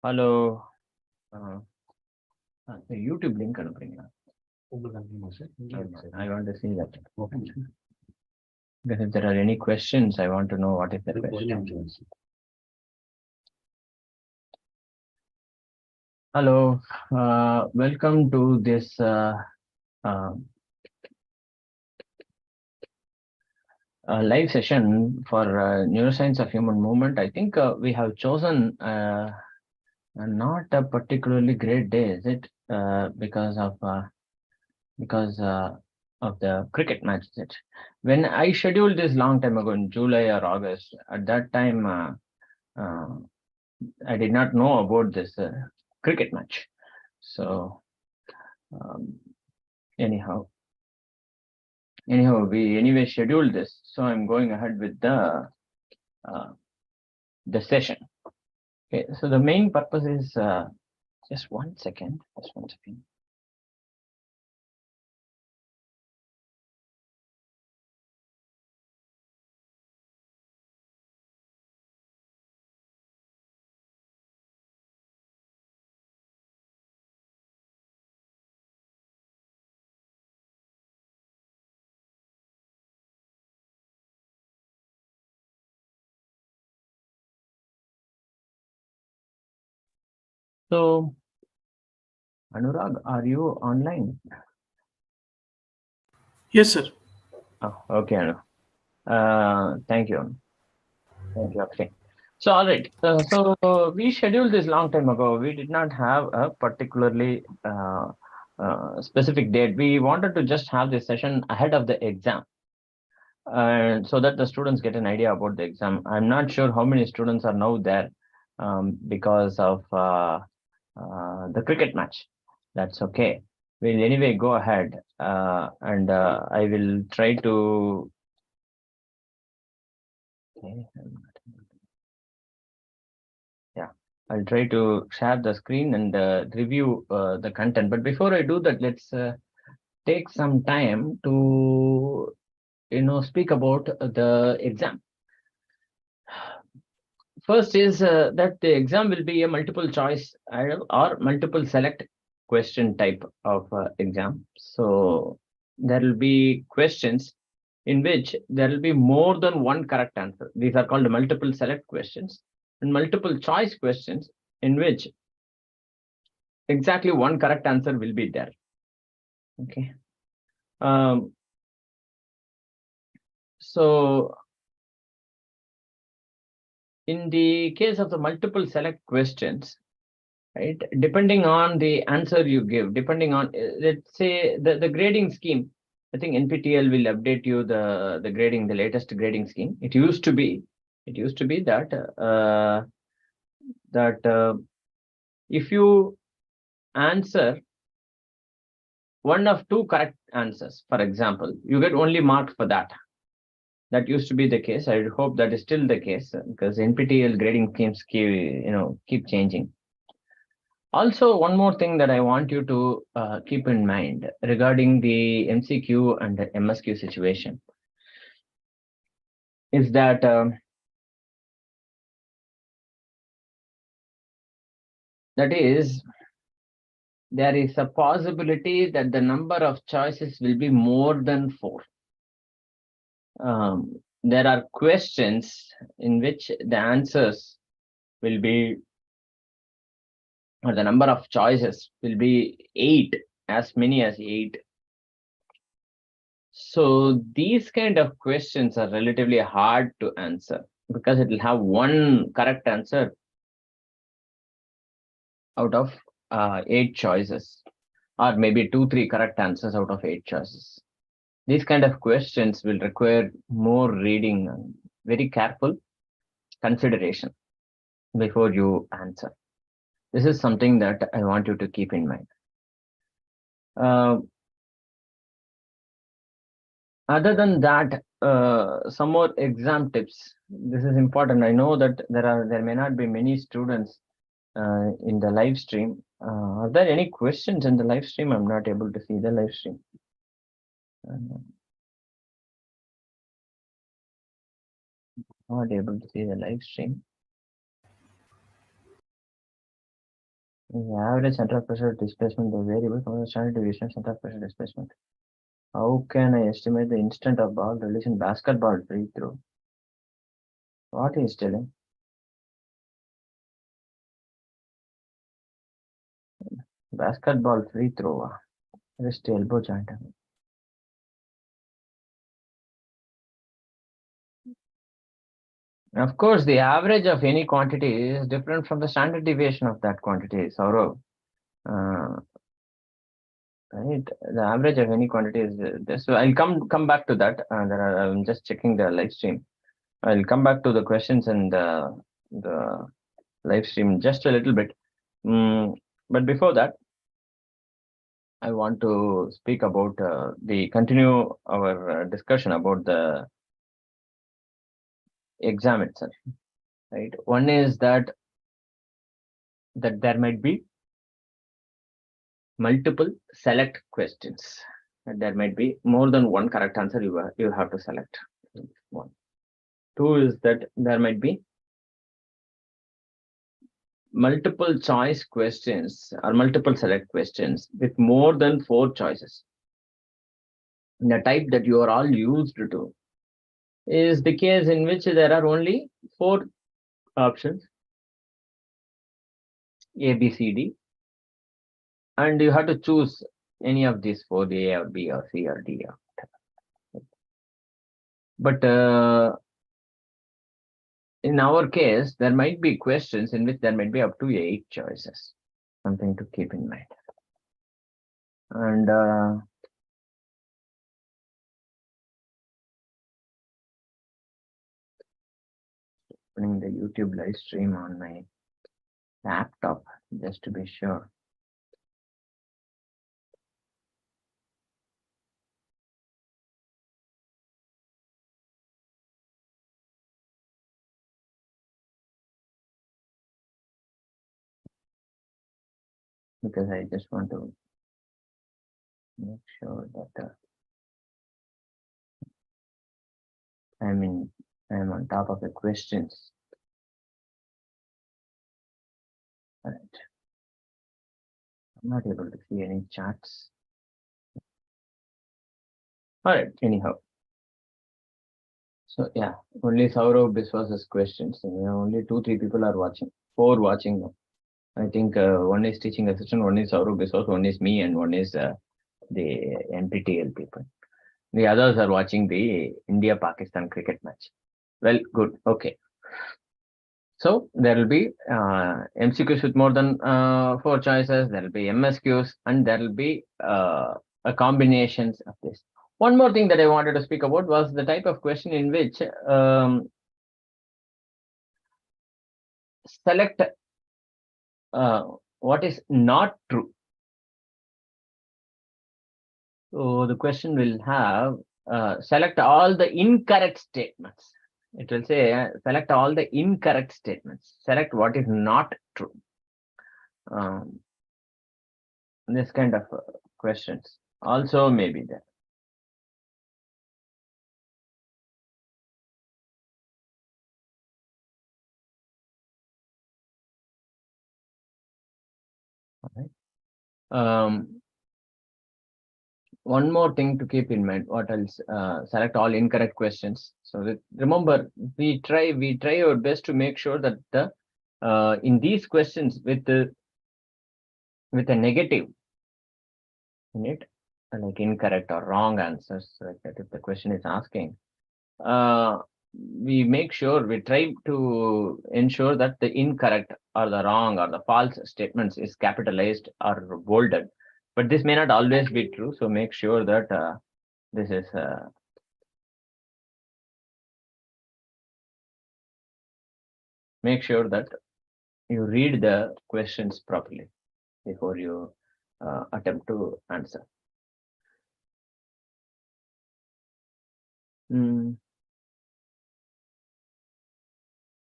Hello. The YouTube link அனுப்புறீங்களா? I want to see that. Because if there are any questions, I want to know what is the question. Hello. Welcome to this live session for Neuroscience of Human Movement. I think we have chosen not a particularly great day, is it? Because of the cricket match. When I scheduled this long time ago in July or August, at that time I did not know about this cricket match. So anyhow, we anyway scheduled this. So I'm going ahead with the session. Okay. So the main purpose is just one second. So, Anurag, are you online? Yes, sir. Oh, okay, Anu. Thank you. Thank you, Akshay. So, all right. So we scheduled this long time ago. We did not have a particularly specific date. We wanted to just have this session ahead of the exam, and so that the students get an idea about the exam. I'm not sure how many students are now there because of the cricket match. That's okay. We'll anyway go ahead and I will try to. Okay. Yeah, I'll try to share the screen and review the content. But before I do that, let's take some time to speak about the exam. First is that the exam will be a multiple choice or multiple select question type of exam. So there will be questions in which there will be more than one correct answer. These are called multiple select questions, and multiple choice questions in which exactly one correct answer will be there. Okay. So in the case of the multiple select questions, right, depending on the answer you give, depending on, let's say the grading scheme, I think NPTEL will update you the grading, the latest grading scheme. It used to be that if you answer one of two correct answers, for example, you get only marks for that. That used to be the case. I hope that is still the case because NPTEL grading schemes keep changing. Also, one more thing that I want you to keep in mind regarding the MCQ and the MSQ situation is that there is a possibility that the number of choices will be more than 4. There are questions in which the answers will be, or the number of choices will be 8, as many as 8. So these kind of questions are relatively hard to answer because it will have one correct answer out of 8 choices, or maybe 2-3 correct answers out of 8 choices. These kind of questions will require more reading and very careful consideration before you answer. This is something that I want you to keep in mind. Other than that, some more exam tips. This is important. I know that there may not be many students in the live stream. Are there any questions in the live stream? I'm not able to see the live stream. Not able to see the live stream. The average center of pressure displacement, the variable from the standard deviation center of pressure displacement. How can I estimate the instant of ball release in basketball free throw? What he is telling? Basketball free throw. Wrist elbow joint. Of course, the average of any quantity is different from the standard deviation of that quantity, Saurav. Right, the average of any quantity is this. So I'll come back to that. I'm just checking the live stream. I'll come back to the questions and the live stream just a little bit. But before that, I want to speak about continue our discussion about the exam itself. Right, one is that there might be multiple select questions. And there might be more than one correct answer you have to select. One. Two is that there might be multiple choice questions or multiple select questions with more than 4 choices. The type that you are all used to is the case in which there are only 4 options, A, B, C, D, and you have to choose any of these 4, A or B or C or D. But in our case, there might be questions in which there might be up to 8 choices. Something to keep in mind. And opening the YouTube live stream on my laptop just to be sure. Because I just want to make sure that I'm on top of the questions. All right. I'm not able to see any charts. All right, anyhow. So yeah, only Saurav Biswas's questions. Only 2-3 people are watching. 4 watching now. I think one is teaching assistant, one is Saurav Biswas, one is me, and one is the NPTEL people. The others are watching the India-Pakistan cricket match. Well, good. Okay. So there will be MCQs with more than 4 choices. There will be MSQs, and there will be a combinations of this. One more thing that I wanted to speak about was the type of question in which select what is not true. So the question will have select all the incorrect statements. It will say select all the incorrect statements. Select what is not true. This kind of questions also may be there. All right. One more thing to keep in mind. What else? Select all incorrect questions. So remember, we try our best to make sure that the in these questions with a negative in it, like incorrect or wrong answers, like that if the question is asking, we make sure we try to ensure that the incorrect or the wrong or the false statements is capitalized or bolded. But this may not always be true, so make sure that this is make sure that you read the questions properly before you attempt to answer.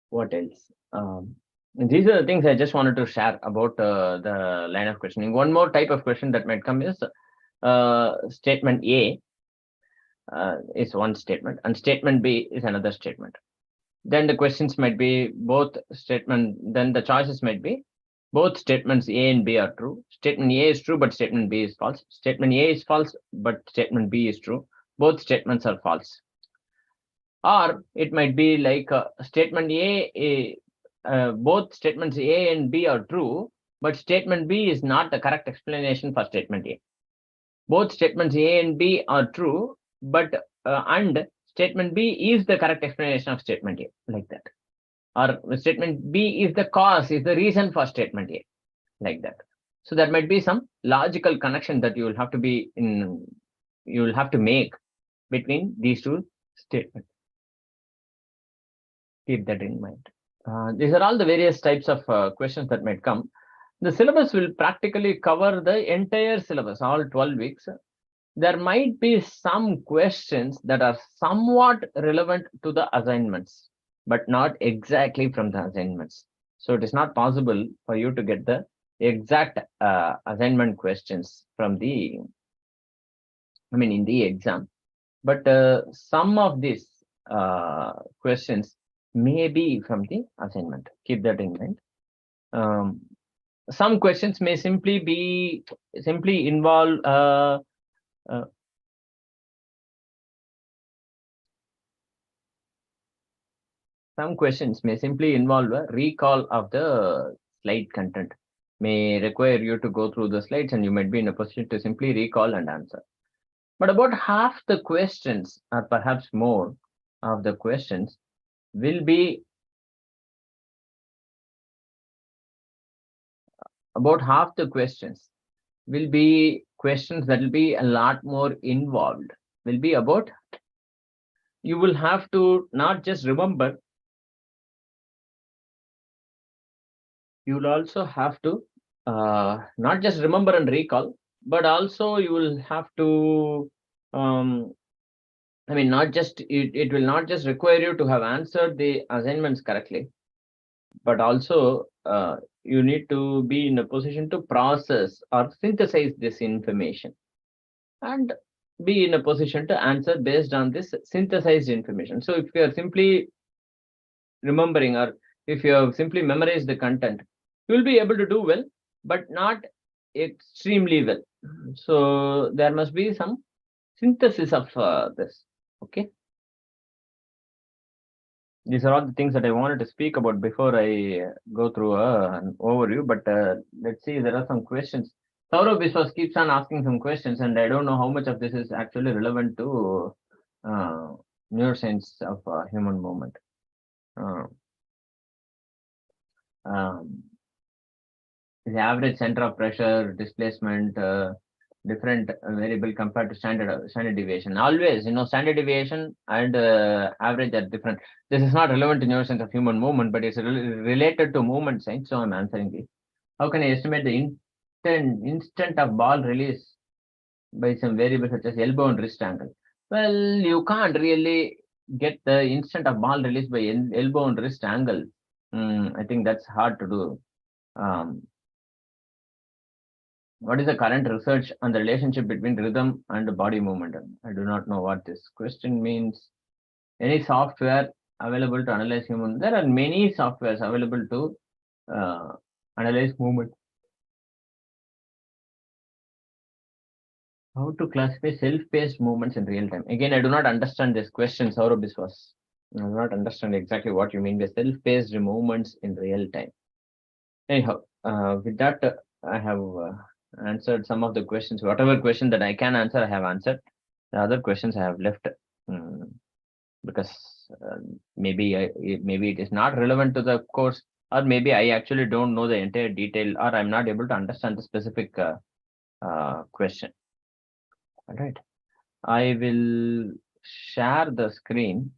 What else? These are the things I just wanted to share about the line of questioning. One more type of question that might come is statement A is one statement and statement B is another statement. Then the questions might be both statement, then the choices might be both statements A and B are true. Statement A is true, but statement B is false. Statement A is false, but statement B is true. Both statements are false. Or it might be like statement both statements A and B are true, but statement B is not the correct explanation for statement A. Both statements A and B are true, but and statement B is the correct explanation of statement A, like that. Or statement B is the cause, is the reason for statement A, like that. So there might be some logical connection that you will have to make between these two statements. Keep that in mind. These are all the various types of questions that might come. The syllabus will practically cover the entire syllabus, all 12 weeks. There might be some questions that are somewhat relevant to the assignments, but not exactly from the assignments. So it is not possible for you to get the exact assignment questions from in the exam. But some of these questions may be from the assignment. Keep that in mind. Some questions may simply involve some questions may simply involve a recall of the slide content, may require you to go through the slides, and you might be in a position to simply recall and answer. But about half the questions, or perhaps more of the questions, will be about half the questions will be questions that will be a lot more involved, will be about, you will have to not just remember, you will also have to not just remember and recall, but also you will have to not just it will not just require you to have answered the assignments correctly, but also you need to be in a position to process or synthesize this information and be in a position to answer based on this synthesized information. So if you are simply remembering, or if you have simply memorized the content, you will be able to do well, but not extremely well. So there must be some synthesis of this. Okay. These are all the things that I wanted to speak about before I go through an overview. But let's see, there are some questions. Saurabh Biswas keeps on asking some questions, and I don't know how much of this is actually relevant to neuroscience of human movement. The average center of pressure, displacement, different variable compared to standard deviation. Always, standard deviation and average are different. This is not relevant to neuroscience of human movement, but it's related to movement science. So I'm answering this. How can I estimate the instant of ball release by some variable such as elbow and wrist angle? Well, you can't really get the instant of ball release by elbow and wrist angle. I think that's hard to do. What is the current research on the relationship between rhythm and body movement? I do not know what this question means. Any software available to analyze human? There are many softwares available to analyze movement. How to classify self-paced movements in real time? Again, I do not understand this question, Saurabh Biswas. I do not understand exactly what you mean by self-paced movements in real time. Anyhow, with that, I have answered some of the questions. Whatever question that I can answer, I have answered. The other questions I have left because maybe it is not relevant to the course, or maybe I actually don't know the entire detail, or I'm not able to understand the specific question. All right, I will share the screen,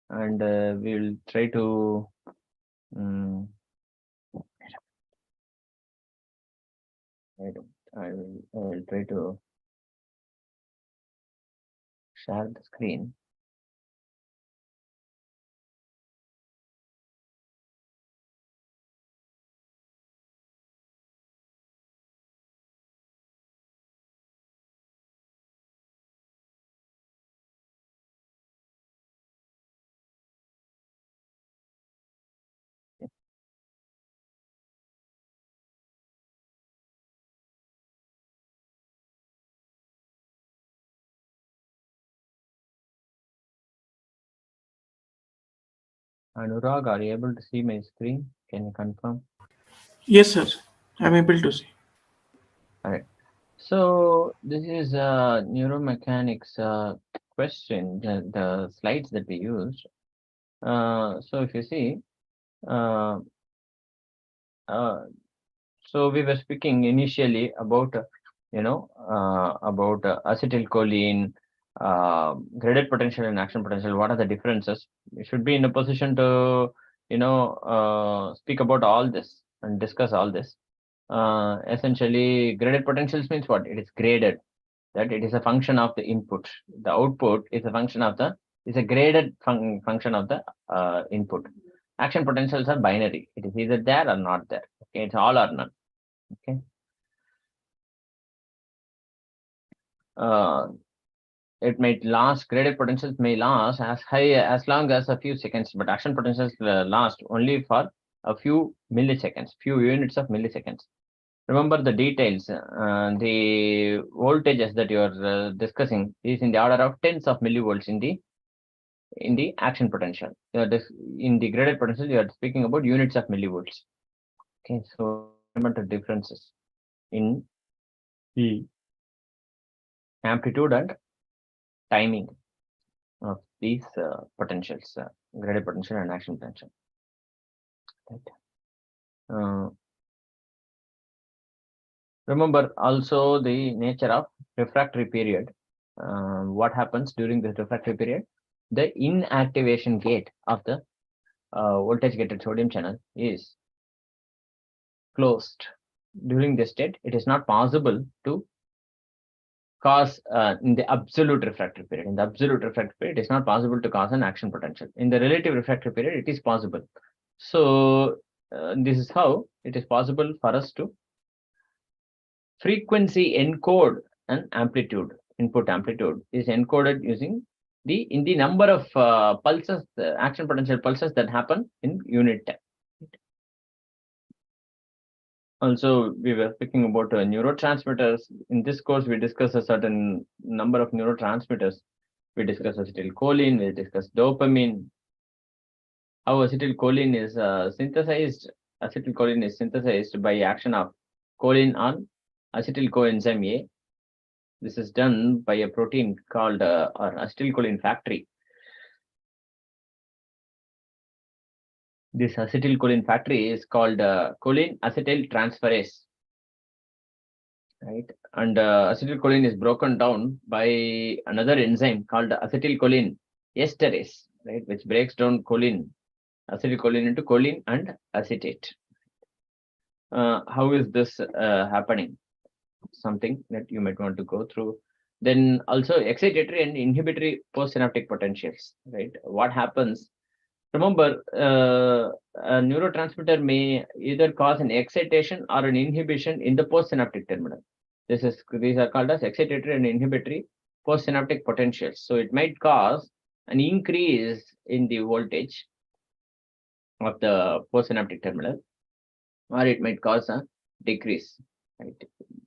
and we will try to. I will try to share the screen. Anurag, are you able to see my screen? Can you confirm? Yes, sir. I'm able to see. All right. So this is neuromechanics question, the slides that we used. So if you see, uh, uh, so we were speaking initially about, acetylcholine, graded potential and action potential. What are the differences? We should be in a position to, speak about all this and discuss all this. Essentially, graded potentials means what? It is graded. That it is a function of the input. The output is a function of the is a graded function of the input. Action potentials are binary. It is either there or not there. Okay, it's all or none. Okay. Uh, it may last. Graded potentials may last as long as a few seconds, but action potentials last only for a few milliseconds, few units of milliseconds. Remember the details. The voltages that you are discussing is in the order of tens of millivolts in the action potential. In the graded potential, you are speaking about units of millivolts. Okay, so fundamental differences in the amplitude and timing of these potentials, graded potential and action potential. Right. Remember also the nature of refractory period. What happens during the refractory period? The inactivation gate of the voltage gated sodium channel is closed. During this state, it is not possible to cause in the absolute refractory period. In the absolute refractory period, it is not possible to cause an action potential. In the relative refractory period, it is possible. So this is how it is possible for us to frequency encode an amplitude. Input amplitude is encoded using in the number of pulses, action potential pulses that happen in unit time. Also, we were speaking about neurotransmitters. In this course, we discuss a certain number of neurotransmitters. We discuss acetylcholine, we discuss dopamine, how acetylcholine is synthesized. Acetylcholine is synthesized by action of choline on acetyl coenzyme A. This is done by a protein called or acetylcholine factory. This acetylcholine factory is called choline acetyl transferase. Right, and acetylcholine is broken down by another enzyme called acetylcholine esterase, right, which breaks down acetylcholine into choline and acetate. How is this happening? Something that you might want to go through. Then also excitatory and inhibitory postsynaptic potentials, right? What happens? Remember, a neurotransmitter may either cause an excitation or an inhibition in the postsynaptic terminal. These are called as excitatory and inhibitory postsynaptic potentials. So it might cause an increase in the voltage of the postsynaptic terminal, or it might cause a decrease. Right?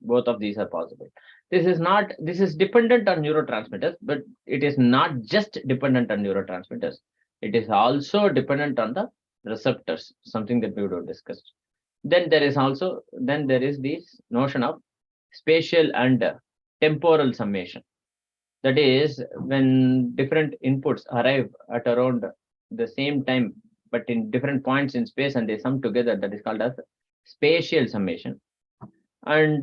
Both of these are possible. This is dependent on neurotransmitters, but it is not just dependent on neurotransmitters. It is also dependent on the receptors, something that we would have discussed. Then there is this notion of spatial and temporal summation. That is, when different inputs arrive at around the same time, but in different points in space, and they sum together, that is called as spatial summation. And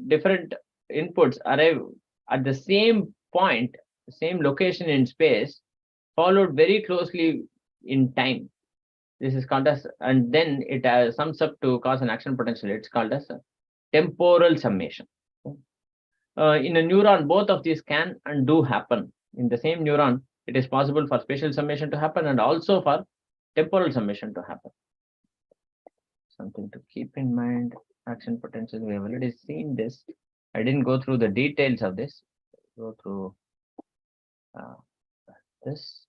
different inputs arrive at the same point, same location in space, followed very closely in time. This is called as, and then it sums up to cause an action potential. It's called as a temporal summation. In a neuron, both of these can and do happen. In the same neuron, it is possible for spatial summation to happen and also for temporal summation to happen. Something to keep in mind. Action potential, we have already seen this. I didn't go through the details of this. Go through this.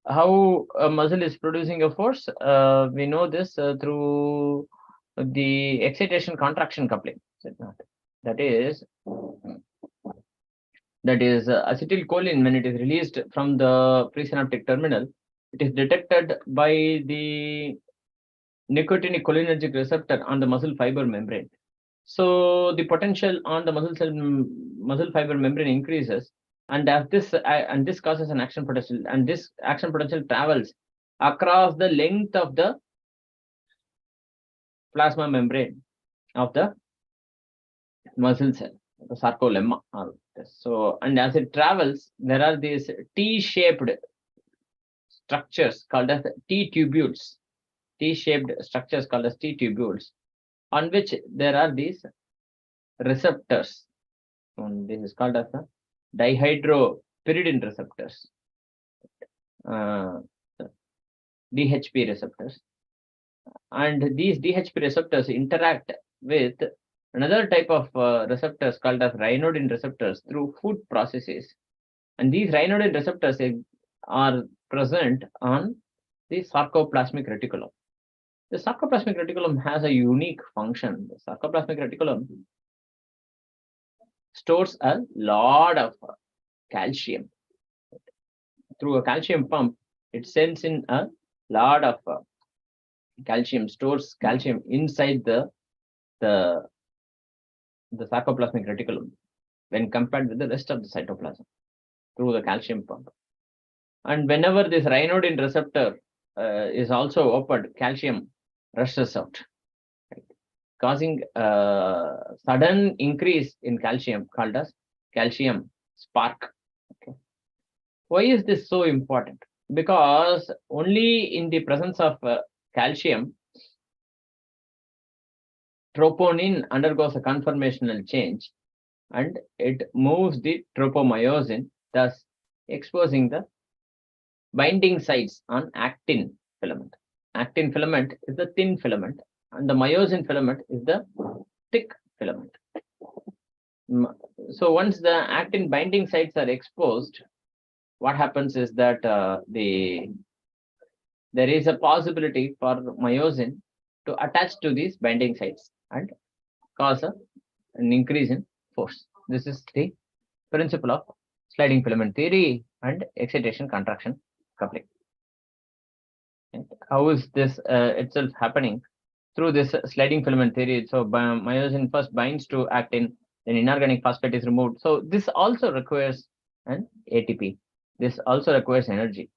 How a muscle is producing a force, we know this through the excitation contraction coupling. That is acetylcholine, when it is released from the presynaptic terminal, It is detected by the nicotinic cholinergic receptor on the muscle fiber membrane. So the potential on the muscle fiber membrane increases, and as this causes an action potential, and this action potential travels across the length of the plasma membrane of the muscle cell, the sarcolemma. So, and as it travels, there are these T-shaped structures called as T-tubules. T-shaped structures called as T-tubules, on which there are these receptors. And this is called as the dihydropyridine receptors, DHP receptors. And these DHP receptors interact with another type of receptors called as ryanodine receptors through food processes. And these ryanodine receptors are present on the sarcoplasmic reticulum. The sarcoplasmic reticulum has a unique function. The sarcoplasmic reticulum stores a lot of calcium. Through a calcium pump, it sends in a lot of calcium, stores calcium inside the sarcoplasmic reticulum when compared with the rest of the cytoplasm through the calcium pump. And whenever this ryanodine receptor is also opened, calcium rushes out, right, causing a sudden increase in calcium called as calcium spark. Okay. Why is this so important? Because only in the presence of calcium, troponin undergoes a conformational change and it moves the tropomyosin, thus exposing the binding sites on actin filament. Actin filament is the thin filament and the myosin filament is the thick filament. So once the actin binding sites are exposed, what happens is that there is a possibility for myosin to attach to these binding sites and cause an increase in force. This is the principle of sliding filament theory and excitation contraction coupling. And how is this itself happening? Through this sliding filament theory. So myosin first binds to actin, then inorganic phosphate is removed. So this also requires an ATP. This also requires energy.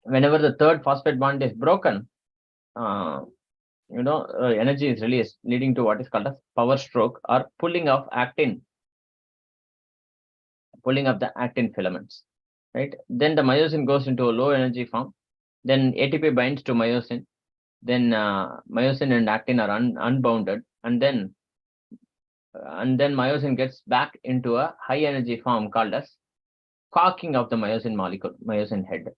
Whenever the third phosphate bond is broken, energy is released, leading to what is called as power stroke or pulling of actin, pulling of the actin filaments, right? Then the myosin goes into a low energy form. Then ATP binds to myosin. Then myosin and actin are unbounded, and then myosin gets back into a high energy form called as caulking of the myosin molecule, myosin head.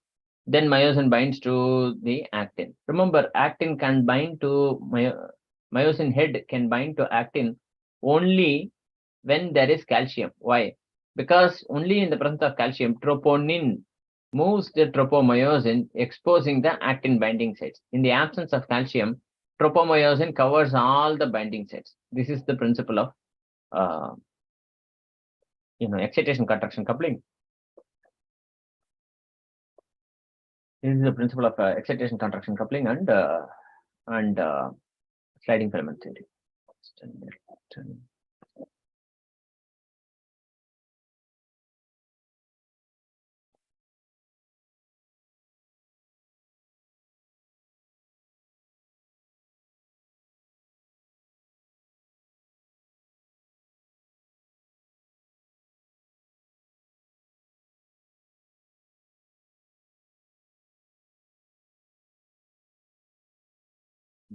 Then myosin binds to the actin. Remember, actin can bind to myosin head can bind to actin only when there is calcium. Why? Because only in the presence of calcium, troponin moves the tropomyosin, exposing the actin binding sites. In the absence of calcium, tropomyosin covers all the binding sites. This is the principle of excitation contraction coupling. This is the principle of excitation contraction coupling and sliding filament theory.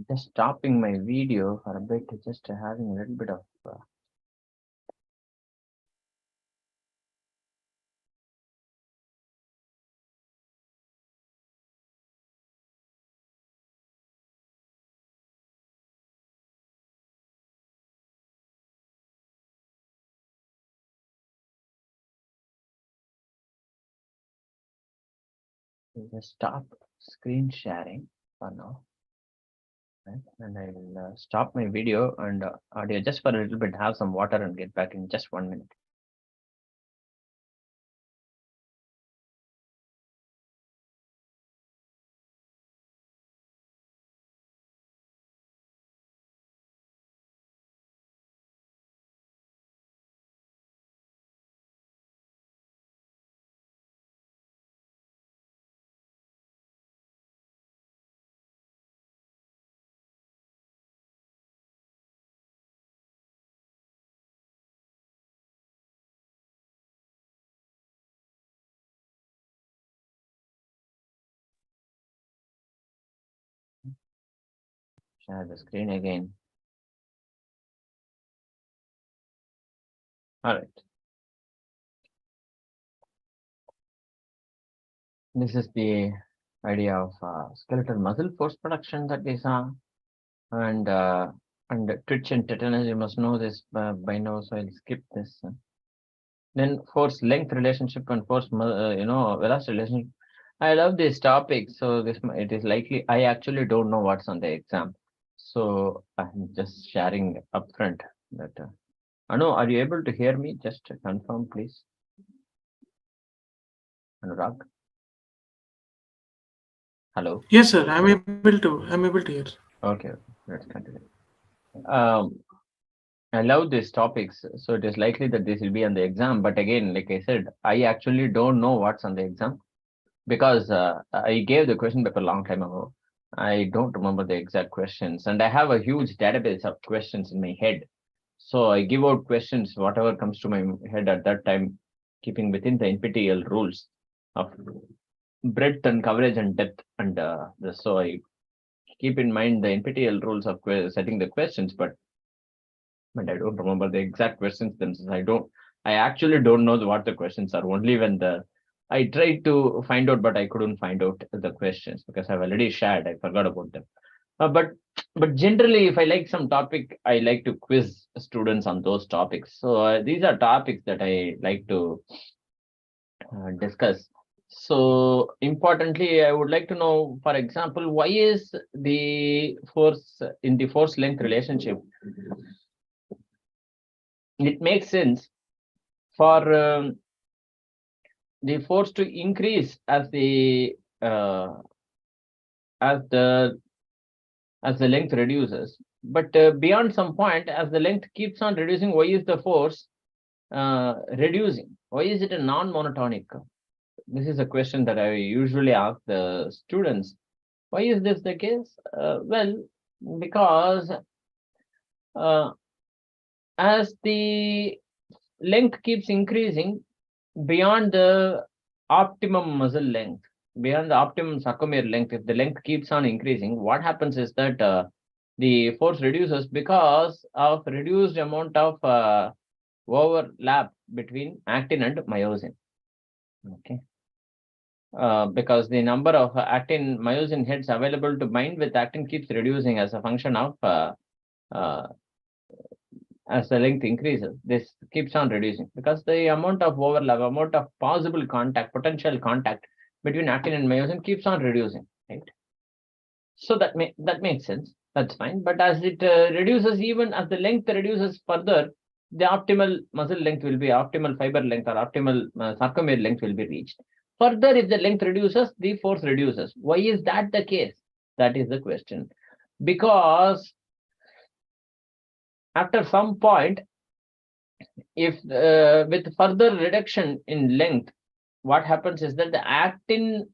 Just stopping my video for a bit, just having a little bit of just stop screen sharing for now. Right? And I will stop my video and audio just for a little bit, have some water and get back in just 1 minute. share the screen again. All right. This is the idea of skeletal muscle force production that we saw, and twitch and tetanus. You must know this by now, so I'll skip this. Then force length relationship and force velocity relationship. I love this topic, so it is likely I actually don't know what's on the exam, so I'm just sharing upfront that. Anu, are you able to hear me? Just to confirm, please. Anurag. Hello. Yes, sir. I'm able to hear. Okay, let's continue. I love these topics, so it is likely that this will be on the exam. But again, like I said, I actually don't know what's on the exam because I gave the question paper a long time ago. I don't remember the exact questions, and I have a huge database of questions in my head. So I give out questions, whatever comes to my head at that time, keeping within the NPTEL rules of breadth and coverage and depth. And so I keep in mind the NPTEL rules of setting the questions, but I don't remember the exact questions themselves. I actually don't know what the questions are. Only when I tried to find out, but I couldn't find out the questions because I've already shared. I forgot about them. But generally, if I like some topic, I like to quiz students on those topics. So these are topics that I like to discuss. So importantly, I would like to know, for example, why is the force in the force length relationship? It makes sense for the force to increase as the length reduces, but beyond some point, as the length keeps on reducing, why is the force reducing? Why is it a non-monotonic? This is a question that I usually ask the students. Why is this the case? Well, because as the length keeps increasing beyond the optimum muscle length, beyond the optimum sarcomere length, if the length keeps on increasing, what happens is that the force reduces because of reduced amount of overlap between actin and myosin. Okay. Because the number of actin myosin heads available to bind with actin keeps reducing as a function of as the length increases, this keeps on reducing because the amount of overlap, amount of possible contact, potential contact between actin and myosin keeps on reducing, right? So that makes sense. That's fine. But as it reduces, even as the length reduces further, the optimal muscle length will be optimal fiber length or optimal sarcomere length will be reached. Further, if the length reduces, the force reduces. Why is that the case? That is the question. Because after some point, if with further reduction in length, what happens is that the actin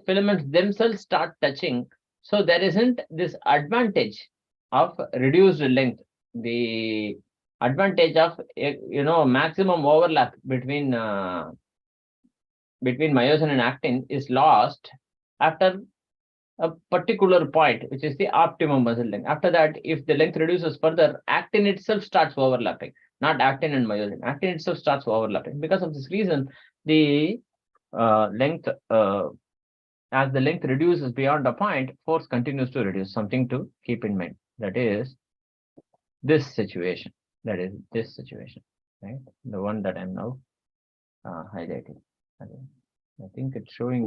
filaments themselves start touching. So there isn't this advantage of reduced length. The advantage of maximum overlap between myosin and actin is lost after a particular point, which is the optimum muscle length. After that, if the length reduces further, actin itself starts overlapping, not actin and myosin. Actin itself starts overlapping. Because of this reason, the length, as the length reduces beyond a point, force continues to reduce. Something to keep in mind. That is this situation. That is this situation, right? The one that I'm now highlighting. I think it's showing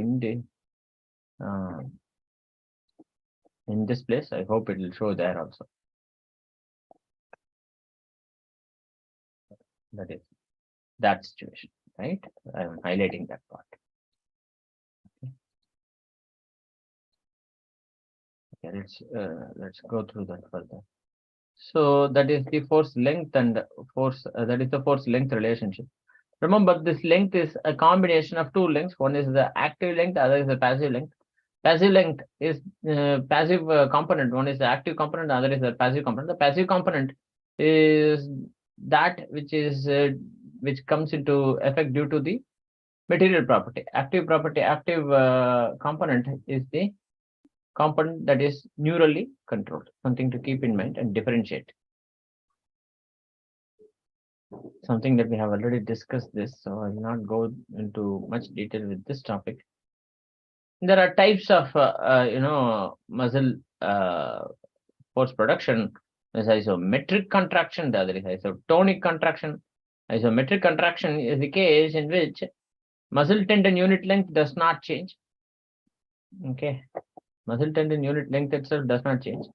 in this place. I hope it will show there also. That is that situation, right? I'm highlighting that part. Okay, let's go through that further. So that is the force length and force. That is the force length relationship. Remember, this length is a combination of two lengths. One is the active length, the other is the passive length. Passive length is passive component. One is the active component, the other is the passive component. The passive component is that which comes into effect due to the material property. Active component is the component that is neurally controlled. Something to keep in mind and differentiate. Something that we have already discussed this, so I will not go into much detail with this topic. There are types of muscle force production. There's isometric contraction, the other is isotonic contraction. Isometric contraction is the case in which muscle tendon unit length does not change. Okay, muscle tendon unit length itself does not change,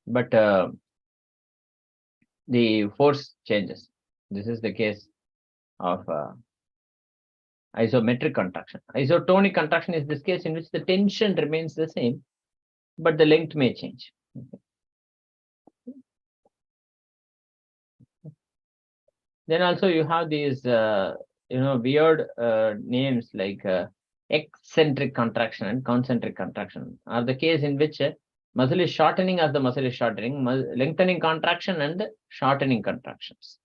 but the force changes. This is the case of isometric contraction. Isotonic contraction is this case in which the tension remains the same, but the length may change. Okay. Then also you have these weird names like eccentric contraction and concentric contraction are the case in which muscle is shortening as the muscle is shortening, lengthening contraction and shortening contractions.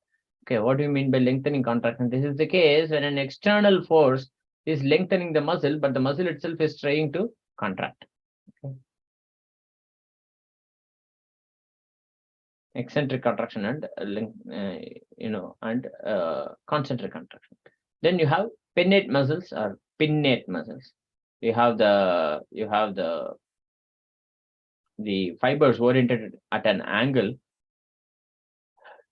Okay, what do you mean by lengthening contraction? This is the case when an external force is lengthening the muscle, but the muscle itself is trying to contract. Okay. Eccentric contraction and concentric contraction. Then you have pinnate muscles or pinnate muscles. You have the fibers oriented at an angle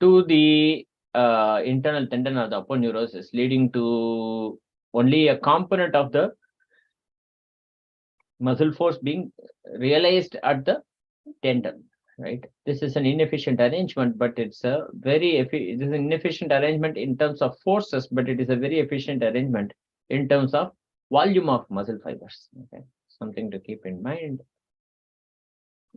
to the internal tendon or the aponeurosis, leading to only a component of the muscle force being realized at the tendon. Right, this is an inefficient arrangement, but it's a it is an inefficient arrangement in terms of forces, but it is a very efficient arrangement in terms of volume of muscle fibers. Okay, something to keep in mind.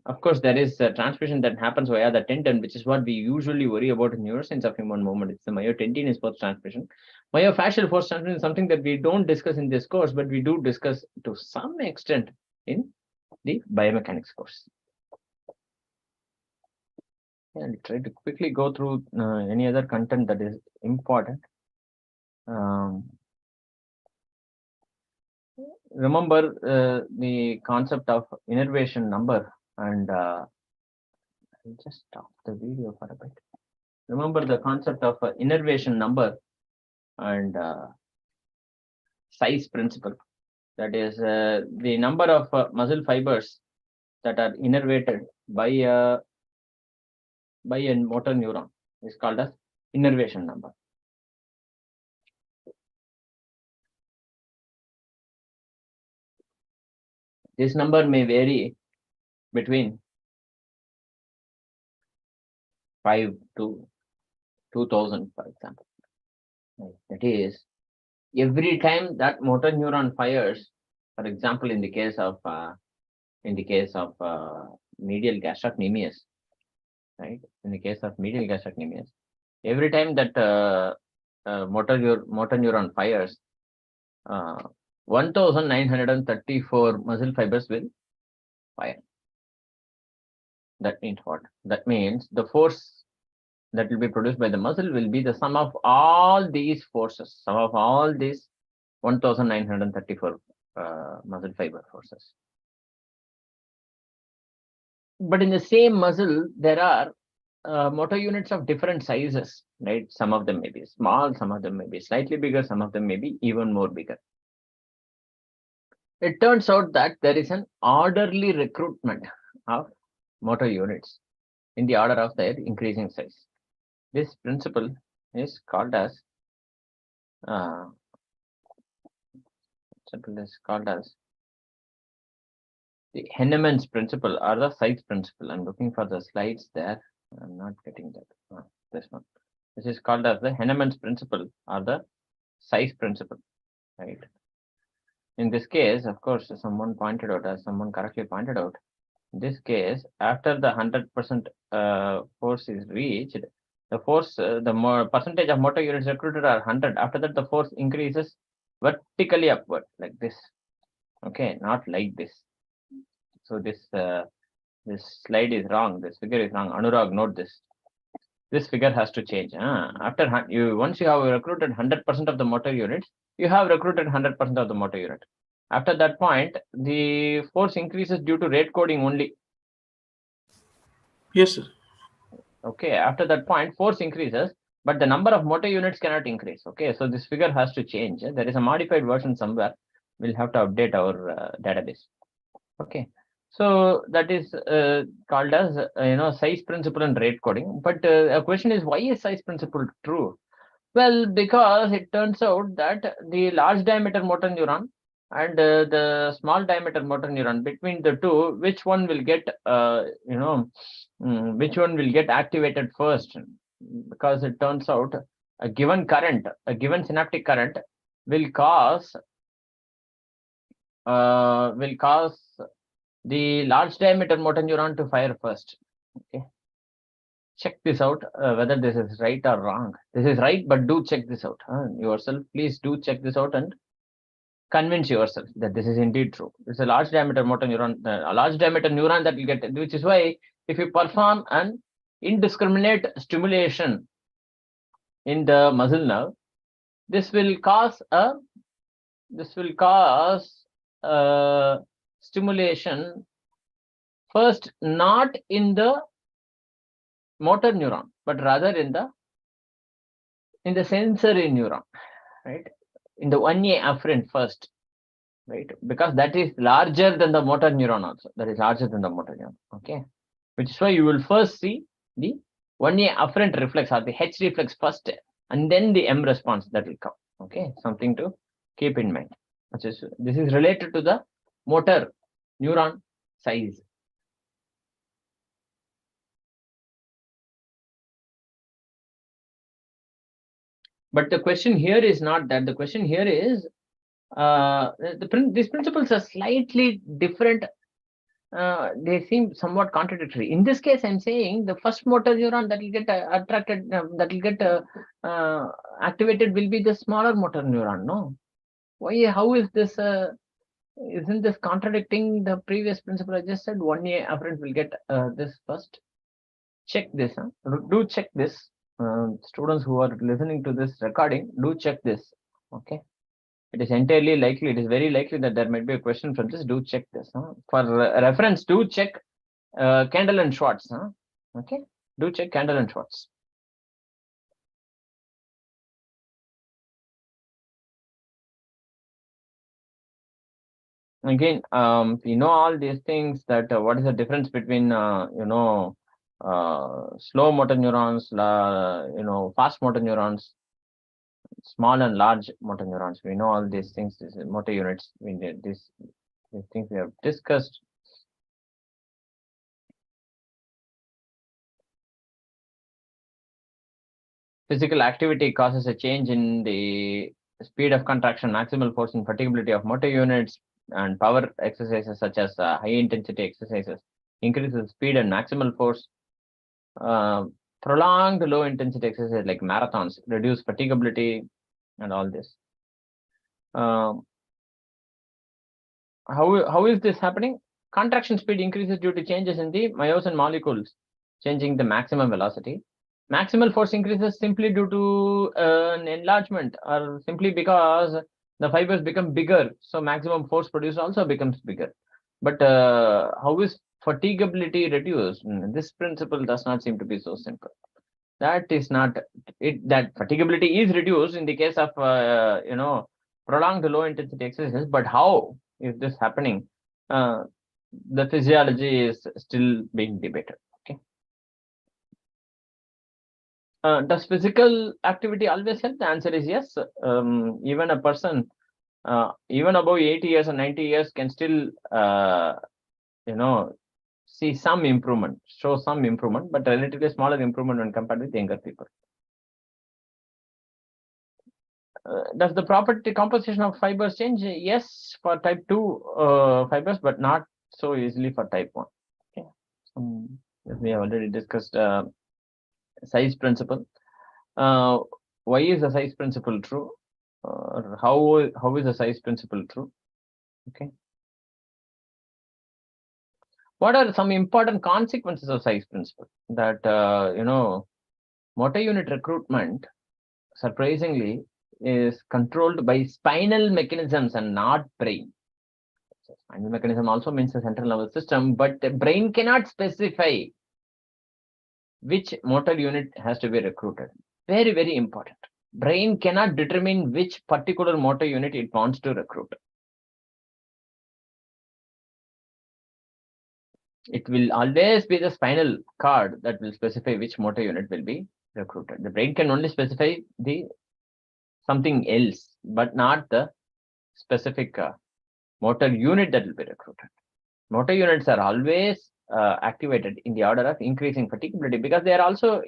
Of course, there is a transmission that happens via the tendon, which is what we usually worry about in neuroscience of human movement. It's the myotendinous force transmission. Myofascial force transmission is something that we don't discuss in this course, but we do discuss to some extent in the biomechanics course. And try to quickly go through any other content that is important. Remember the concept of innervation number, and I'll just stop the video for a bit. Remember the concept of innervation number and size principle. That is the number of muscle fibers that are innervated by a motor neuron is called as innervation number. This number may vary between 5 to 2000, for example. That is, every time that motor neuron fires, for example, in the case of medial gastrocnemius, right? In the case of medial gastrocnemius, every time that motor neuron fires, 1934 muscle fibers will fire. That means what? That means the force that will be produced by the muscle will be the sum of all these forces, sum of all these 1934 muscle fiber forces. But in the same muscle, there are motor units of different sizes, right? Some of them may be small, some of them may be slightly bigger, some of them may be even more bigger. It turns out that there is an orderly recruitment of motor units in the order of their increasing size. This principle is called as the Henneman's principle or the size principle. I'm looking for the slides there. I'm not getting that. This one. This is called as the Henneman's principle or the size principle, right? In this case, of course, someone pointed out, as someone correctly pointed out, in this case, after the 100% force is reached, the force, the percentage of motor units recruited are 100. After that, the force increases vertically upward, like this. Okay, not like this. So this slide is wrong. This figure is wrong. Anurag, note this. This figure has to change. After once you have recruited 100% of the motor units, you have recruited 100% of the motor unit. After that point, the force increases due to rate coding only. Yes, sir. Okay, after that point, force increases, but the number of motor units cannot increase. Okay, so this figure has to change. There is a modified version somewhere. We'll have to update our database. Okay, so that is called as size principle and rate coding. But a question is, why is size principle true? Well, because it turns out that the large diameter motor neuron and the small diameter motor neuron, between the two, which one will get which one will get activated first? Because it turns out a given current, a given synaptic current will cause the large diameter motor neuron to fire first. Okay, check this out, whether this is right or wrong. This is right, but do check this out yourself. Please do check this out and convince yourself that this is indeed true. It's a large diameter motor neuron, a large diameter neuron that will get, which is why if you perform an indiscriminate stimulation in the muscle nerve, this will cause stimulation first, not in the motor neuron, but rather in the sensory neuron, right? In the 1A afferent first, right? Because that is larger than the motor neuron also. That is larger than the motor neuron. Okay, which is why you will first see the 1A afferent reflex or the H reflex first, and then the M response that will come. Okay, something to keep in mind. This is related to the motor neuron size. But the question here is not that. The question here is these principles are slightly different. They seem somewhat contradictory. In this case, I'm saying the first motor neuron that will get attracted, that will get activated will be the smaller motor neuron. No, why? How is this? Isn't this contradicting the previous principle I just said? 1A afferent will get this first. Check this. Do check this. Students who are listening to this recording, do check this. Okay. It is entirely likely, it is very likely that there might be a question from this. Do check this. For reference, do check Candle and Schwartz. Okay. Do check Candle and Schwartz. Again, we know all these things, that what is the difference between slow motor neurons, fast motor neurons, small and large motor neurons. We know all these things. These motor units. We did these things we have discussed. Physical activity causes a change in the speed of contraction, maximal force, and fatigability of motor units, and power exercises such as high intensity exercises increases speed and maximal force. Prolonged low intensity exercises like marathons reduce fatigability and all this. How is this happening? Contraction speed increases due to changes in the myosin molecules, changing the maximum velocity. Maximal force increases simply due to an enlargement, or simply because the fibers become bigger, so maximum force produced also becomes bigger. But how is fatigability reduced? This principle does not seem to be so simple. That is not it. That fatigability is reduced in the case of prolonged low intensity exercises. But how is this happening? The physiology is still being debated. Okay. Does physical activity always help? The answer is yes. Even a person, even above 80 years or 90 years, can still, see some improvement, show some improvement, but relatively smaller improvement when compared with younger people. Does the property composition of fibers change? Yes, for type 2 fibers, but not so easily for type 1. Okay. We have already discussed size principle. Why is the size principle true? How is the size principle true? Okay. What are some important consequences of size principle? That motor unit recruitment, surprisingly, is controlled by spinal mechanisms and not brain. Spinal mechanism also means the central nervous system, but the brain cannot specify which motor unit has to be recruited. Very, very important. Brain cannot determine which particular motor unit it wants to recruit. It will always be the spinal cord that will specify which motor unit will be recruited. The brain can only specify the something else, but not the specific motor unit that will be recruited. Motor units are always activated in the order of increasing fatigability, because they are also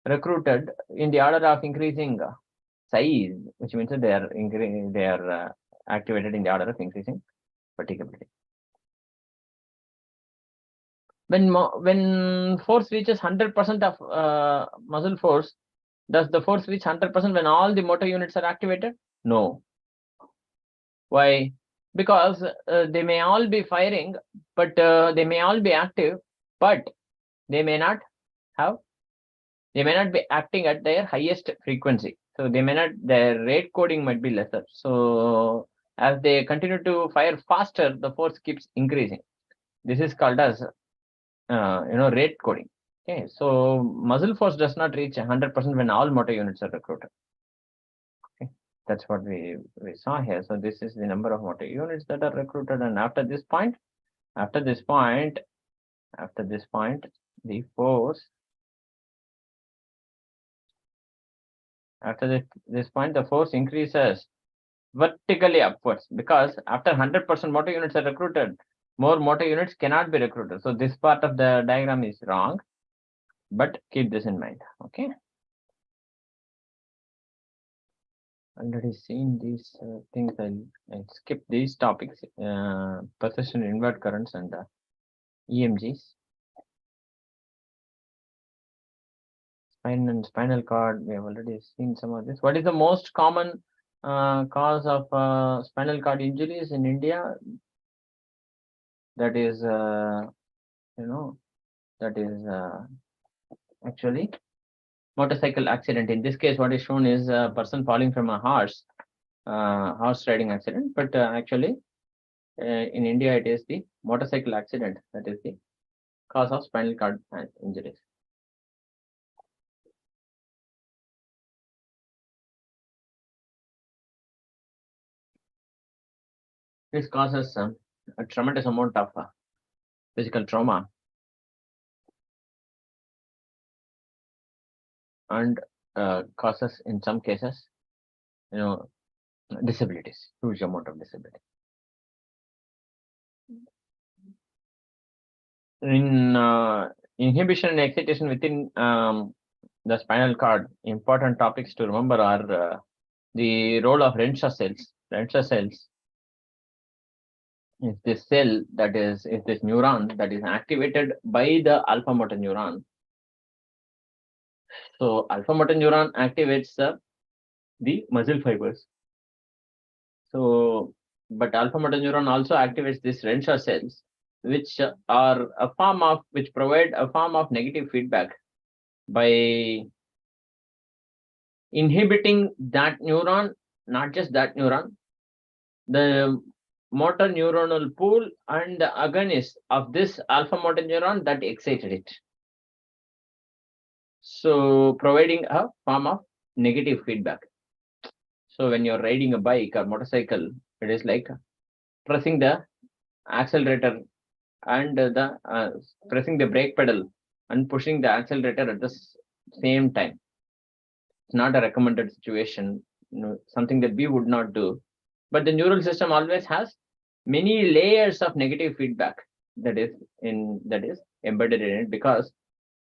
recruited in the order of increasing size, which means that they are activated in the order of increasing fatigability. When force reaches 100% of muscle force, does the force reach 100% when all the motor units are activated? No. Why? Because they may all be firing, but they may all be active, but they may not be acting at their highest frequency. So their rate coding might be lesser. So as they continue to fire faster, the force keeps increasing. This is called as rate coding. Okay, so muscle force does not reach 100% when all motor units are recruited. Okay, that's what we saw here. So this is the number of motor units that are recruited, and after this point, the force. After this point, the force increases vertically upwards, because after 100% motor units are recruited, more motor units cannot be recruited. So this part of the diagram is wrong, but keep this in mind. Okay. Already seen these things. I'll skip these topics. Persistent invert currents and EMGs. Spine and spinal cord, we have already seen some of this. What is the most common cause of spinal cord injuries in India? That is, actually motorcycle accident. In this case, what is shown is a person falling from a horse riding accident, but actually in India, it is the motorcycle accident that is the cause of spinal cord injuries. This causes a tremendous amount of physical trauma and causes, in some cases, disabilities, huge amount of disability. In inhibition and excitation within the spinal cord, important topics to remember are the role of Renshaw cells. Renshaw cells is this cell that is this neuron that is activated by the alpha motor neuron. So alpha motor neuron activates the muscle fibers. So, but alpha motor neuron also activates these Renshaw cells, which are which provide a form of negative feedback by inhibiting that neuron, not just that neuron, the motor neuronal pool and the agonist of this alpha motor neuron that excited it. So providing a form of negative feedback. So when you're riding a bike or motorcycle, it is like pressing the accelerator and pressing the brake pedal and pushing the accelerator at the same time. It's not a recommended situation, something that we would not do. But the neural system always has many layers of negative feedback that is embedded in it, because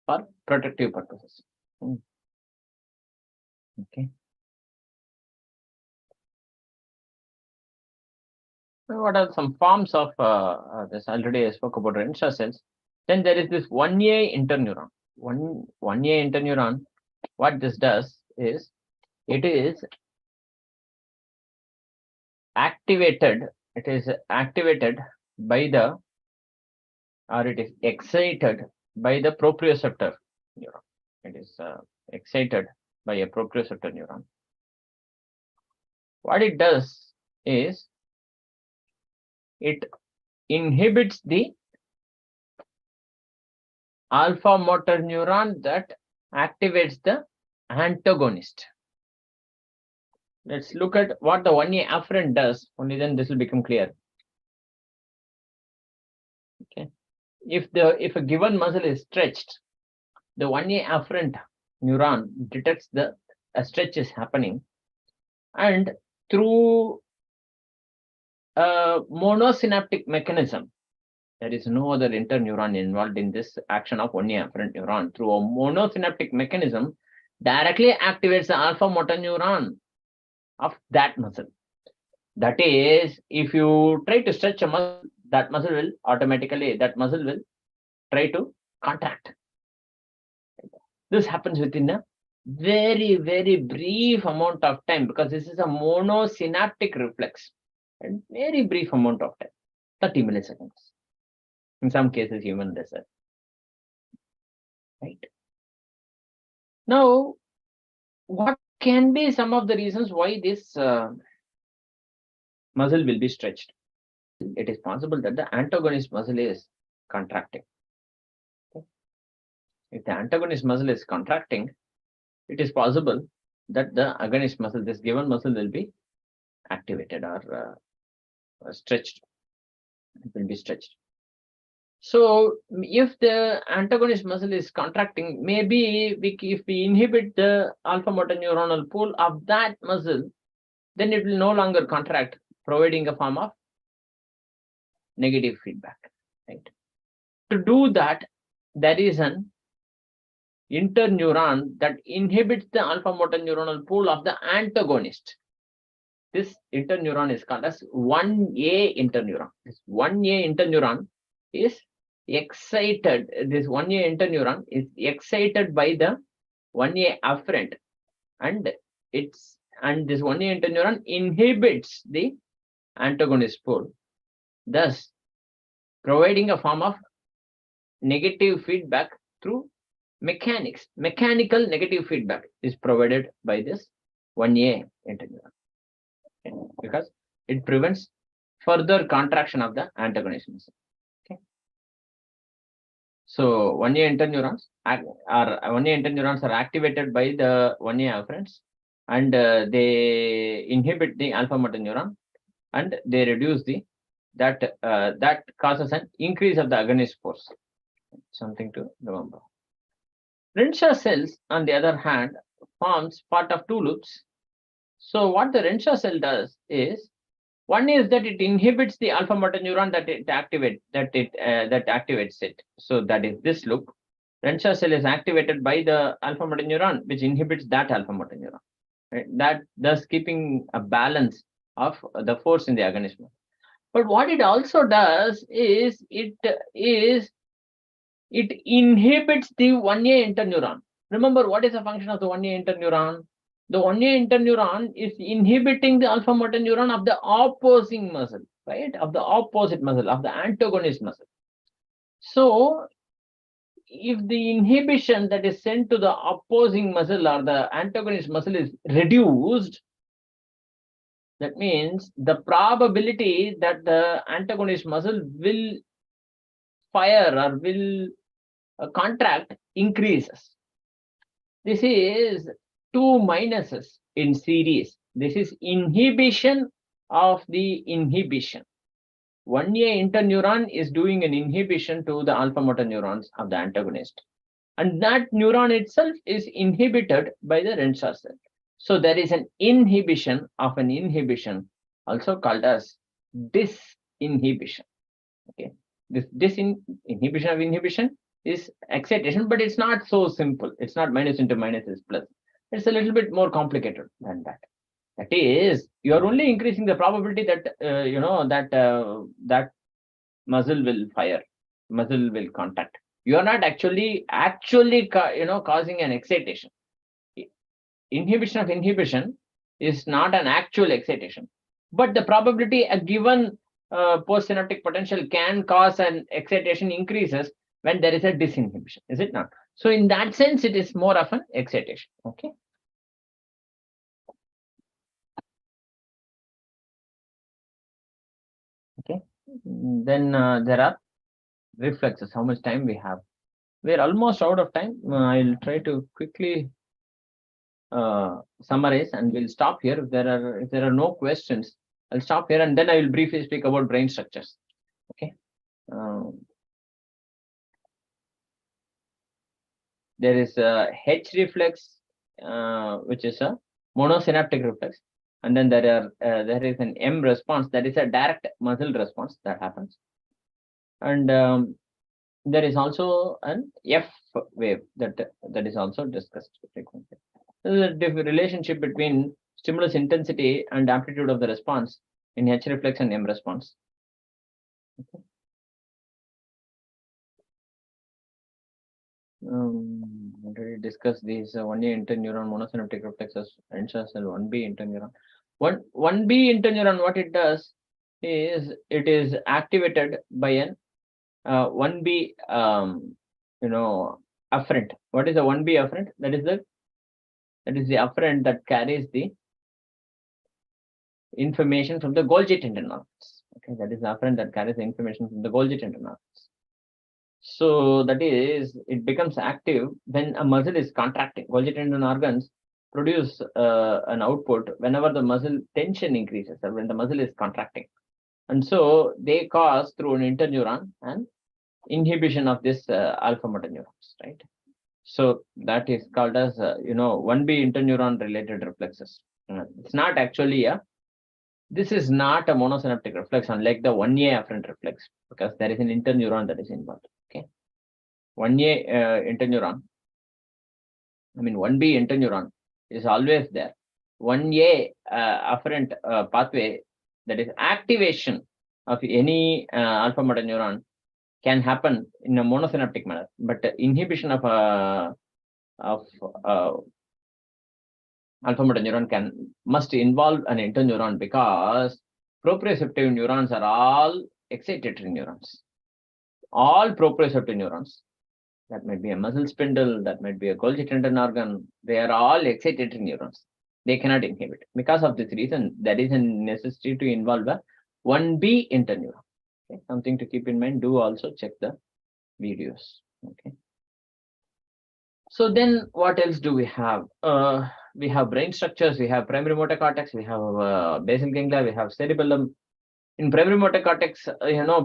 for protective purposes. Okay. What are some forms of this? Already I spoke about Renshaw cells. Then there is this 1A interneuron. 1A interneuron. What this does is it is activated. It is activated by the, or it is excited by the proprioceptor neuron. It is excited by a proprioceptor neuron. What it does is it inhibits the alpha motor neuron that activates the antagonist. Let's look at what the 1A afferent does. Only then this will become clear. Okay. If a given muscle is stretched, the 1A afferent neuron detects a stretch is happening, and through a monosynaptic mechanism, there is no other interneuron involved in this action of 1A afferent neuron. Through a monosynaptic mechanism, directly activates the alpha motor neuron of that muscle. That is, if you try to stretch a muscle, that muscle will try to contract. This happens within a very, very brief amount of time, because this is a monosynaptic reflex. And very brief amount of time, 30 milliseconds. In some cases, even lesser. Right. Now, what can be some of the reasons why this muscle will be stretched? It is possible that the antagonist muscle is contracting. Okay. If the antagonist muscle is contracting, it is possible that the agonist muscle, this given muscle, will be activated or stretched. It will be stretched. So if the antagonist muscle is contracting, maybe if we inhibit the alpha motor neuronal pool of that muscle, then it will no longer contract, providing a form of negative feedback. Right? To do that, there is an interneuron that inhibits the alpha motor neuronal pool of the antagonist. This interneuron is called as 1A interneuron. This 1A interneuron is excited. This 1A interneuron is excited by the 1A afferent, and this 1A interneuron inhibits the antagonist pole, thus providing a form of negative feedback through mechanics. Mechanical negative feedback is provided by this 1A interneuron. Okay. Because it prevents further contraction of the antagonist muscle. Okay. So 1A interneurons are activated by the 1A afferents, and they inhibit the alpha motor neuron, and they reduce that causes an increase of the agonist force. Something to remember. Renshaw cells, on the other hand, forms part of two loops. So what the Renshaw cell does is, one is that it inhibits the alpha motor neuron that activates it. So that is this loop. Renshaw cell is activated by the alpha motor neuron, which inhibits that alpha motor neuron. Right? That thus keeping a balance of the force in the agonist mode. But what it also does is it inhibits the 1A interneuron. Remember, what is the function of the 1A interneuron? The 1A interneuron is inhibiting the alpha motor neuron of the opposing muscle, right? Of the opposite muscle, of the antagonist muscle. So, if the inhibition that is sent to the opposing muscle or the antagonist muscle is reduced, that means the probability that the antagonist muscle will fire or will contract increases. This is two minuses in series. This is inhibition of the inhibition. 1A interneuron is doing an inhibition to the alpha motor neurons of the antagonist, and that neuron itself is inhibited by the Renshaw cell. So there is an inhibition of an inhibition, also called as disinhibition. Okay, this inhibition of inhibition is excitation, but it's not so simple. It's not minus into minus is plus. It's a little bit more complicated than that. That is, you are only increasing the probability that that muscle will fire, muscle will contact. You are not actually causing an excitation. Inhibition of inhibition is not an actual excitation, but the probability a given postsynaptic potential can cause an excitation increases when there is a disinhibition, is it not? So in that sense, it is more of an excitation. Okay. Okay. Then there are reflexes. How much time we have? We're almost out of time. I'll try to quickly summarize, and we'll stop here. If there are no questions, I'll stop here, and then I will briefly speak about brain structures. Okay. There is a H reflex, which is a monosynaptic reflex, and then there is an M response, that is a direct muscle response that happens, and there is also an F wave that is also discussed frequently. There is a relationship between stimulus intensity and amplitude of the response in H reflex and M response. Okay. Already discussed these 1A interneuron monosynaptic reflexes, Renshaw cell 1B interneuron. 1B interneuron, what it does is it is activated by an 1B afferent. What is a 1B afferent? That is the afferent that carries the information from the Golgi tendon organs. Okay, that is the afferent that carries the information from the Golgi tendon organs. So that is, it becomes active when a muscle is contracting. Golgi tendon organs produce an output whenever the muscle tension increases or when the muscle is contracting. And so they cause through an interneuron and inhibition of this alpha motor neurons, right? So that is called as 1B interneuron related reflexes. It's not actually this is not a monosynaptic reflex, unlike the 1A afferent reflex, because there is an interneuron that is involved. Okay, 1A interneuron, 1B interneuron is always there. 1A afferent pathway, that is activation of any alpha motor neuron, can happen in a monosynaptic manner, but inhibition of alpha motor neuron must involve an interneuron, because proprioceptive neurons are all excitatory neurons. All proprioceptive neurons, that might be a muscle spindle, that might be a Golgi tendon organ, they are all excitatory neurons. They cannot inhibit. Because of this reason, there is a necessity to involve a 1B interneuron. Okay, something to keep in mind. Do also check the videos. Okay. So then what else do we have? We have brain structures, we have primary motor cortex, we have basal ganglia, we have cerebellum. In primary motor cortex,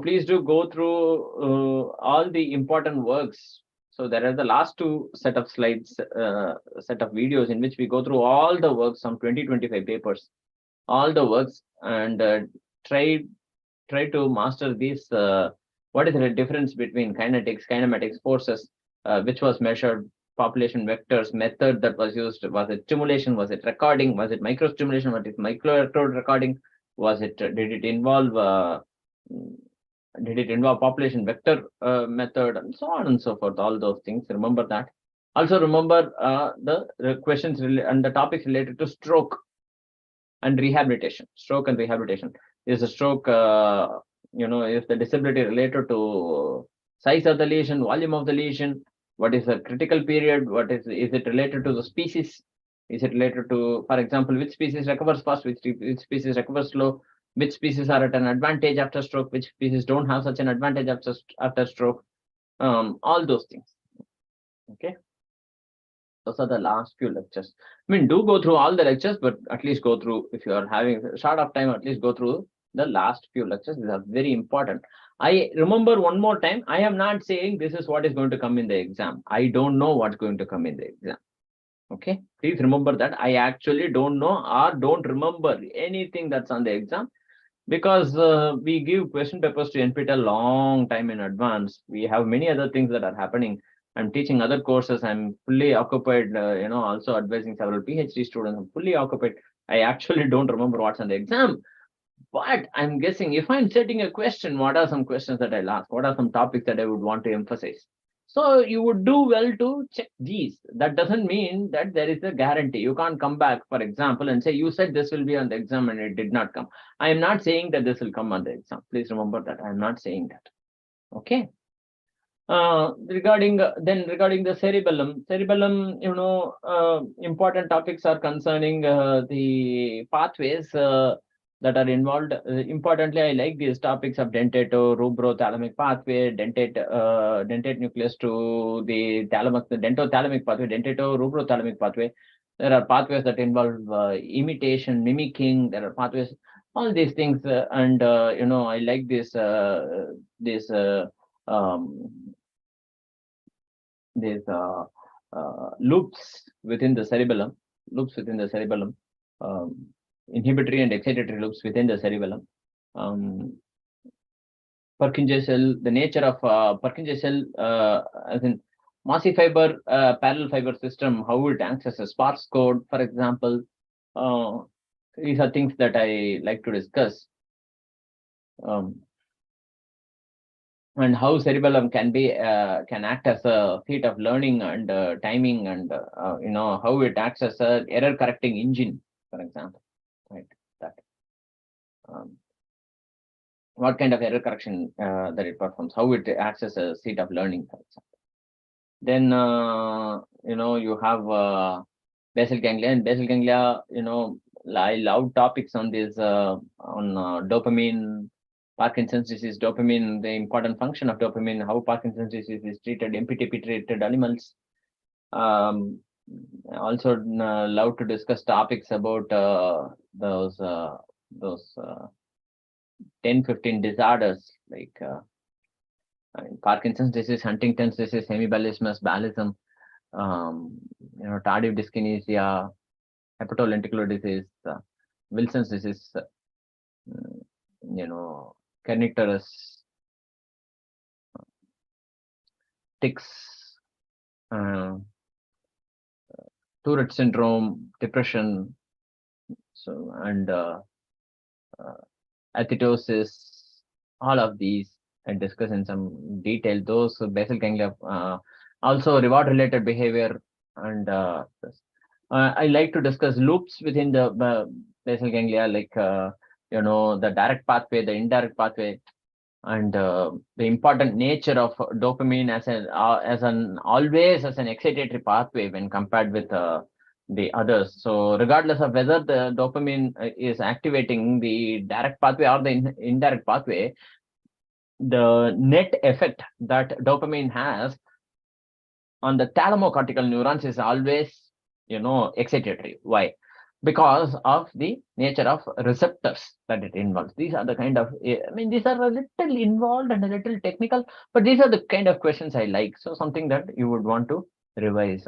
please do go through all the important works. So there are the last two set of slides, set of videos in which we go through all the works, some 20-25 papers, all the works, and try to master these. What is the difference between kinetics, kinematics, forces, which was measured, population vectors, method that was used, was it stimulation, was it recording, was it microstimulation, was it microelectrode recording, was it, did it involve population vector method, and so on and so forth, all those things. Remember that. Also remember the questions and the topics related to stroke and rehabilitation. Stroke and rehabilitation. Is a stroke, is the disability related to size of the lesion, volume of the lesion? What is the critical period? What is it related to the species? Is it related to, for example, which species recovers fast, which species recovers slow, which species are at an advantage after stroke, which species don't have such an advantage after stroke? All those things. Okay. Those are the last few lectures. Do go through all the lectures, but at least go through, if you are having a short of time, at least go through the last few lectures. These are very important. I remember one more time, I am not saying this is what is going to come in the exam. I don't know what's going to come in the exam. Okay, please remember that. I actually don't know or don't remember anything that's on the exam, because we give question papers to NPTEL long time in advance. We have many other things that are happening. I'm teaching other courses. I'm fully occupied, also advising several PhD students. I'm fully occupied. I actually don't remember what's on the exam. But I'm guessing if I'm setting a question, what are some questions that I'll ask? What are some topics that I would want to emphasize? So you would do well to check these. That doesn't mean that there is a guarantee. You can't come back, for example, and say, you said this will be on the exam and it did not come. I am not saying that this will come on the exam. Please remember that. I'm not saying that. Okay. Regarding the cerebellum, important topics are concerning the pathways. that are involved. Importantly, I like these topics of dentate to rubrothalamic pathway, dentate nucleus to the thalamus, the dentothalamic pathway, dentate to rubrothalamic pathway. There are pathways that involve imitation, mimicking. There are pathways, all these things, and I like this um, these loops within the cerebellum, um, inhibitory and excitatory loops within the cerebellum. Purkinje cell, the nature of Purkinje cell, as in massive fiber parallel fiber system, how it acts as a sparse code, for example. These are things that I like to discuss. And how cerebellum can act as a seat of learning and timing, and how it acts as a error correcting engine, for example, right? That what kind of error correction that it performs, how it acts as a seat of learning, for example. Then you have basal ganglia, and basal ganglia, I love topics on this on dopamine, Parkinson's disease, dopamine, the important function of dopamine, how Parkinson's disease is treated, MPTP treated animals. Also love to discuss topics about those 10-15 disorders like Parkinson's disease, Huntington's disease, hemibellismus, Ballism, tardive dyskinesia, hepatolenticular disease, Wilson's disease, kernicterus, tics, Tourette syndrome, depression, so and athetosis, all of these I discuss in some detail. Those basal ganglia, also reward-related behavior, and I like to discuss loops within the basal ganglia, like the direct pathway, the indirect pathway, and the important nature of dopamine as an always as an excitatory pathway when compared with the others. So regardless of whether the dopamine is activating the direct pathway or the indirect pathway, the net effect that dopamine has on the thalamocortical neurons is always excitatory. Why? Because of the nature of receptors that it involves. These are the kind of, these are a little involved and a little technical, but these are the kind of questions I like. So something that you would want to revise.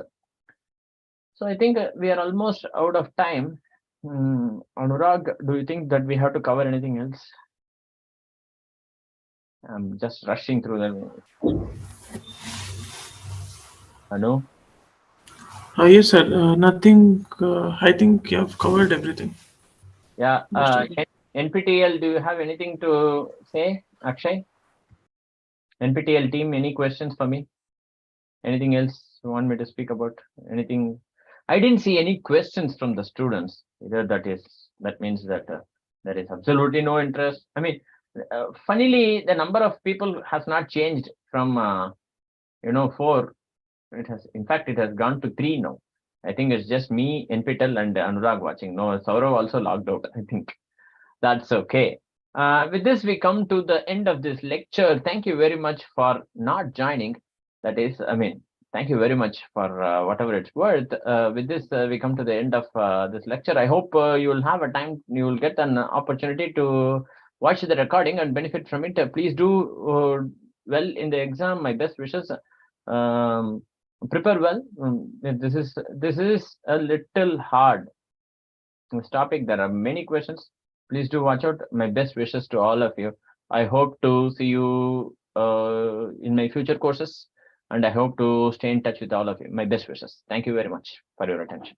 So I think we are almost out of time. Anurag, do you think that we have to cover anything else? I'm just rushing through the. Anu? Yes, sir. Nothing. I think you have covered everything. Yeah. Most of it. NPTEL, do you have anything to say, Akshay? NPTEL team, any questions for me? Anything else you want me to speak about? Anything? I didn't see any questions from the students. Either that means that there is absolutely no interest. Funnily, the number of people has not changed from 4. It has gone to 3 now. I think it's just me, NPTEL, and Anurag watching. No, Saurav also logged out. I think that's okay. With this, we come to the end of this lecture. Thank you very much for not joining. That is, thank you very much for whatever it's worth. With this, we come to the end of this lecture. I hope you will have a time, you will get an opportunity to watch the recording and benefit from it. Please do well in the exam. My best wishes. Prepare well. This is a little hard. This topic, there are many questions. Please do watch out. My best wishes to all of you. I hope to see you in my future courses, and I hope to stay in touch with all of you. My best wishes. Thank you very much for your attention.